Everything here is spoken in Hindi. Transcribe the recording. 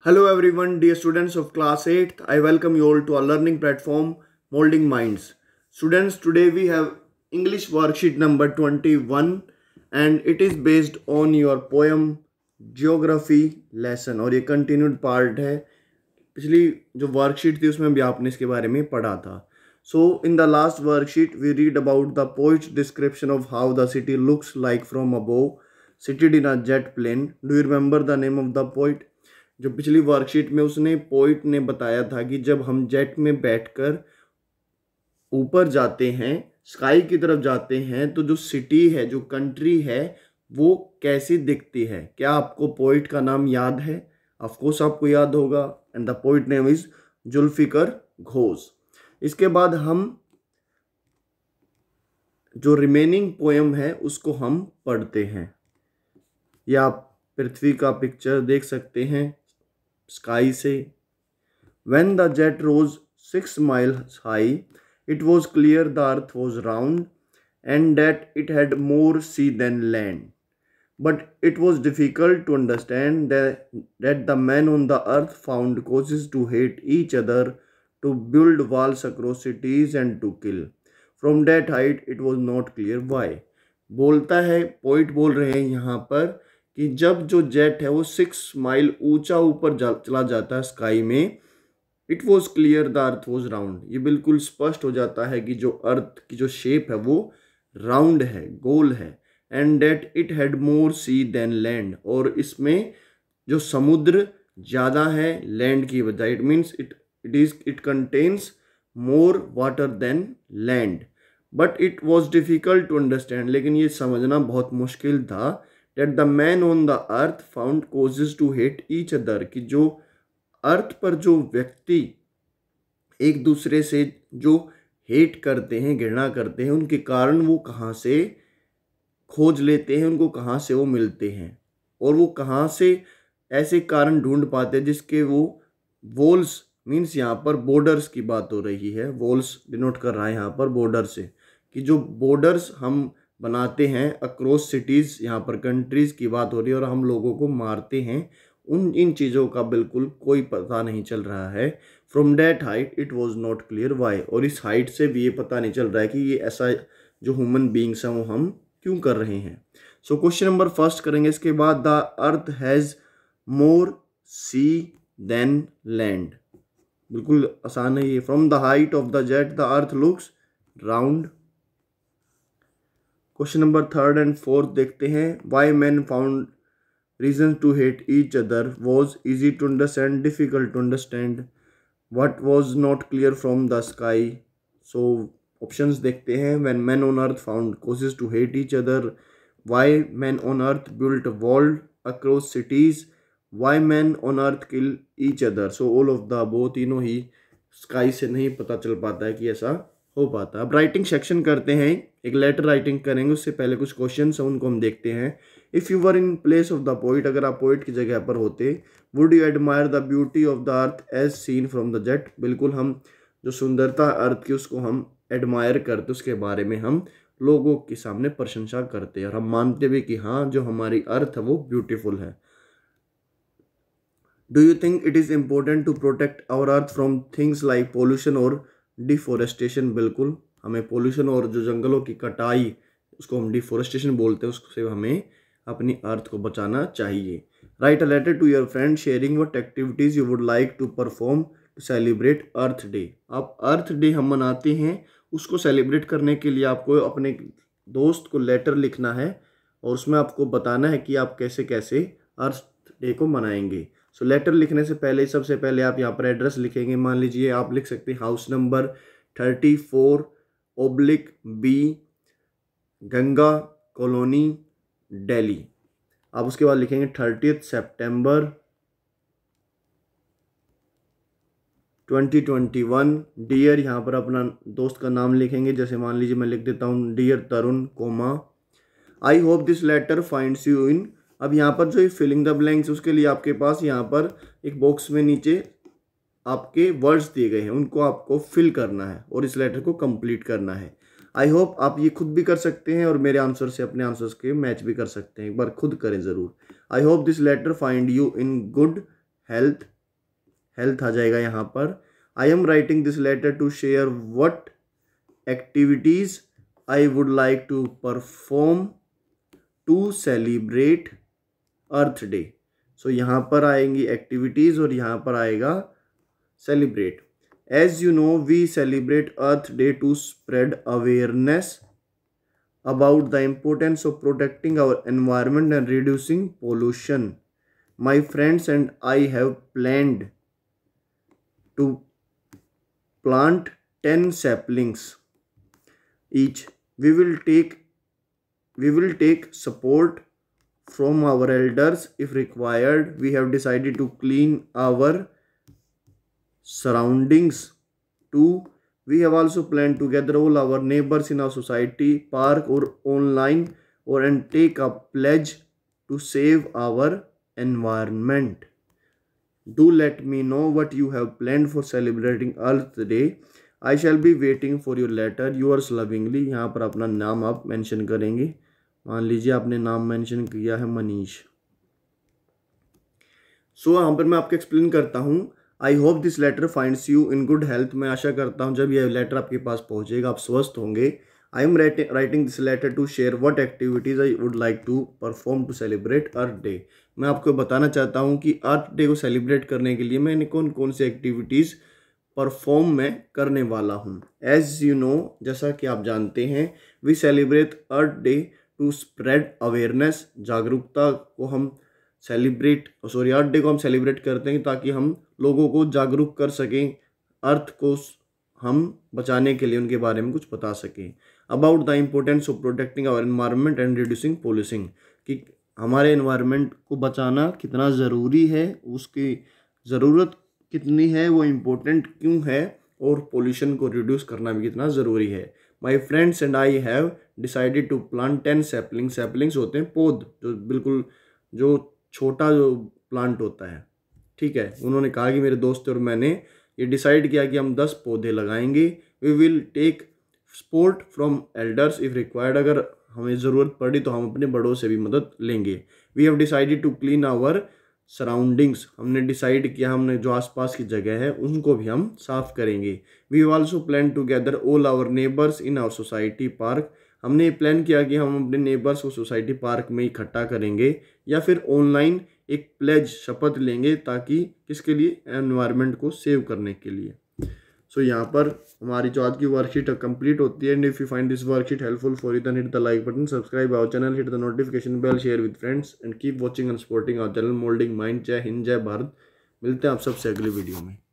Hello everyone, dear students of class 8th. I welcome you all to our learning platform Molding Minds. Students, today we have English worksheet number 21 and it is based on your poem Geography lesson और ये continued part है. पिछली जो वर्कशीट थी उसमें भी आपने इसके बारे में पढ़ा था. So in the last worksheet we read about the poet's description of how the city looks like from above, seated in a jet plane. Do you remember the name of the poet? जो पिछली वर्कशीट में उसने पोइट ने बताया था कि जब हम जेट में बैठकर ऊपर जाते हैं, स्काई की तरफ जाते हैं, तो जो सिटी है, जो कंट्री है, वो कैसी दिखती है. क्या आपको पोइट का नाम याद है? ऑफ कोर्स आपको याद होगा. And the poet name is Zulfikar Ghosh. इसके बाद हम जो रिमेनिंग पोएम है उसको हम पढ़ते हैं. या आप पृथ्वी का पिक्चर देख सकते हैं स्काई से. When the jet rose 6 miles high, it was clear the earth was round and that it had more sea than land. But it was difficult to understand that the men on the earth found causes to hate each other, to build walls across cities and to kill. From that height, it was not clear why. बोलता है, पोइट बोल रहे हैं यहाँ पर कि जब जो जेट है वो 6 माइल ऊंचा ऊपर चला जाता है स्काई में, it was clear the earth was round. ये बिल्कुल स्पष्ट हो जाता है कि जो अर्थ की जो शेप है वो राउंड है, गोल है. And that it had more sea than land. और इसमें जो समुद्र ज़्यादा है लैंड की बजाय. It means it contains more water than land. But it was difficult to understand. लेकिन ये समझना बहुत मुश्किल था. that the men on the earth found causes to hate each other. कि जो अर्थ पर जो व्यक्ति एक दूसरे से जो हेट करते हैं, घृणा करते हैं, उनके कारण वो कहाँ से खोज लेते हैं, उनको कहाँ से वो मिलते हैं और वो कहाँ से ऐसे कारण ढूंढ पाते हैं जिसके वो वॉल्स मीन्स यहाँ पर बॉर्डर्स की बात हो रही है. वॉल्स डिनोट कर रहा है यहाँ पर बॉर्डर से, कि जो बॉर्डर्स हम बनाते हैं अक्रॉस सिटीज़, यहाँ पर कंट्रीज़ की बात हो रही है, और हम लोगों को मारते हैं. इन चीज़ों का बिल्कुल कोई पता नहीं चल रहा है. From that height it was not clear why. और इस हाइट से भी ये पता नहीं चल रहा है कि ये ऐसा जो ह्यूमन बींग्स हैं वो हम क्यों कर रहे हैं. सो क्वेश्चन नंबर फर्स्ट करेंगे. इसके बाद the earth has more sea than land. बिल्कुल आसान है ये. From the height of the jet the earth looks round. Question number third and fourth देखते हैं. Why man found reason to hate each other. Was easy to understand, difficult to understand. What was not clear from the sky. So options देखते हैं. When man on earth found causes to hate each other. Why man on earth built wall across cities. Y man on earth kill each other. So all of the above. तीनों ही स्काई से नहीं पता चल पाता है कि ऐसा हो पाता. अब राइटिंग सेक्शन करते हैं. एक लेटर राइटिंग करेंगे, उससे पहले कुछ क्वेश्चन हैं उनको हम देखते हैं. If you were in place of the poet, अगर आप पोइट की जगह पर होते, would you admire the beauty of the earth as seen from the jet. बिल्कुल हम जो सुंदरता अर्थ की उसको हम एडमायर करते, उसके बारे में हम लोगों के सामने प्रशंसा करते हैं और हम मानते भी कि हाँ जो हमारी अर्थ है वो ब्यूटीफुल है. Do you think it is important to protect our earth from things like pollution और डिफोरेस्टेशन. बिल्कुल हमें पोल्यूशन और जो जंगलों की कटाई, उसको हम डिफोरेस्टेशन बोलते हैं, उससे हमें अपनी अर्थ को बचाना चाहिए. Write a letter to your friend sharing what activities you would like to perform to celebrate earth Day. आप अर्थ डे हम मनाते हैं, उसको सेलिब्रेट करने के लिए आपको अपने दोस्त को लेटर लिखना है और उसमें आपको बताना है कि आप कैसे कैसे अर्थ डे को मनाएंगे. सो लेटर लिखने से पहले सबसे पहले आप यहाँ पर एड्रेस लिखेंगे. मान लीजिए आप लिख सकते हैं house number 34/B, Ganga colony, Delhi. आप उसके बाद लिखेंगे 30 सितंबर 2021. डियर, यहाँ पर अपना दोस्त का नाम लिखेंगे. जैसे मान लीजिए मैं लिख देता हूँ dear Tarun comma. I hope this letter finds you in. अब यहाँ पर जो फिलिंग द ब्लैंक्स, उसके लिए आपके पास यहाँ पर एक बॉक्स में नीचे आपके वर्ड्स दिए गए हैं, उनको आपको फिल करना है और इस लेटर को कंप्लीट करना है. आई होप आप ये खुद भी कर सकते हैं और मेरे आंसर से अपने आंसर्स के मैच भी कर सकते हैं. एक बार खुद करें ज़रूर. I hope this letter find you in good health health आ जाएगा यहाँ पर। I am writing this letter to share what activities I would like to perform to celebrate earth day. So यहाँ पर आएंगी एक्टिविटीज़ और यहाँ पर आएगा celebrate. As you know we celebrate earth day to spread awareness about the importance of protecting our environment and reducing pollution. My friends and I have planned to plant 10 saplings each. We will take support from our elders if required. We have decided to clean our surroundings too. We have also planned to gather all our neighbors in our society, park or online and take a pledge to save our environment. Do let me know what you have planned for celebrating Earth Day. I shall be waiting for your letter. Yours lovingly. यहाँ पर अपना नाम आप मेंशन करेंगे। मान लीजिए आपने नाम मेंशन किया है मनीष। यहाँ पर मैं आपको एक्सप्लेन करता हूँ। I hope this letter finds you in good health. मैं आशा करता हूँ जब यह लेटर आपके पास पहुँचेगा आप स्वस्थ होंगे। I am writing this letter to share what activities I would like to perform to celebrate earth Day. मैं आपको बताना चाहता हूँ कि अर्थ डे को सेलिब्रेट करने के लिए मैंने कौन कौन सी एक्टिविटीज़ परफॉर्म में करने वाला हूँ। एज यू नो, जैसा कि आप जानते हैं, we celebrate earth day to spread awareness. जागरूकता को हम अर्थ डे को हम सेलिब्रेट करते हैं ताकि हम लोगों को जागरूक कर सकें, अर्थ को हम बचाने के लिए उनके बारे में कुछ बता सकें। About the importance of protecting our environment and reducing pollution, कि हमारे एनवायरनमेंट को बचाना कितना ज़रूरी है, उसकी ज़रूरत कितनी है, वो इम्पोर्टेंट क्यों है, और पोल्यूशन को रिड्यूस करना भी कितना ज़रूरी है। My friends and I have decided to plant 10 saplings. Saplings होते हैं पौध, जो बिल्कुल जो छोटा जो प्लांट होता है, ठीक है। उन्होंने कहा कि मेरे दोस्त और मैंने ये डिसाइड किया कि हम 10 पौधे लगाएंगे। We will take support from elders if required, अगर हमें ज़रूरत पड़ी तो हम अपने बड़ों से भी मदद लेंगे। We have decided to clean our surroundings, हमने डिसाइड किया हमने जो आसपास की जगह है उनको भी हम साफ़ करेंगे। We have also plan to gather all our neighbours in our society park, हमने प्लान किया कि हम अपने नेबर्स को सोसाइटी पार्क में इकट्ठा करेंगे या फिर ऑनलाइन एक प्लेज शपथ लेंगे, ताकि किसके लिए, एनवायरनमेंट को सेव करने के लिए। यहाँ पर हमारी जो आज की वर्कशीट कंप्लीट होती है। And if you find this worksheet helpful for you then hit the like button, subscribe our channel, hit the notification bell, share with friends and keep watching and supporting our channel moulding mind. Jai Hind, जय भारत। मिलते हैं आप सबसे अगली वीडियो में।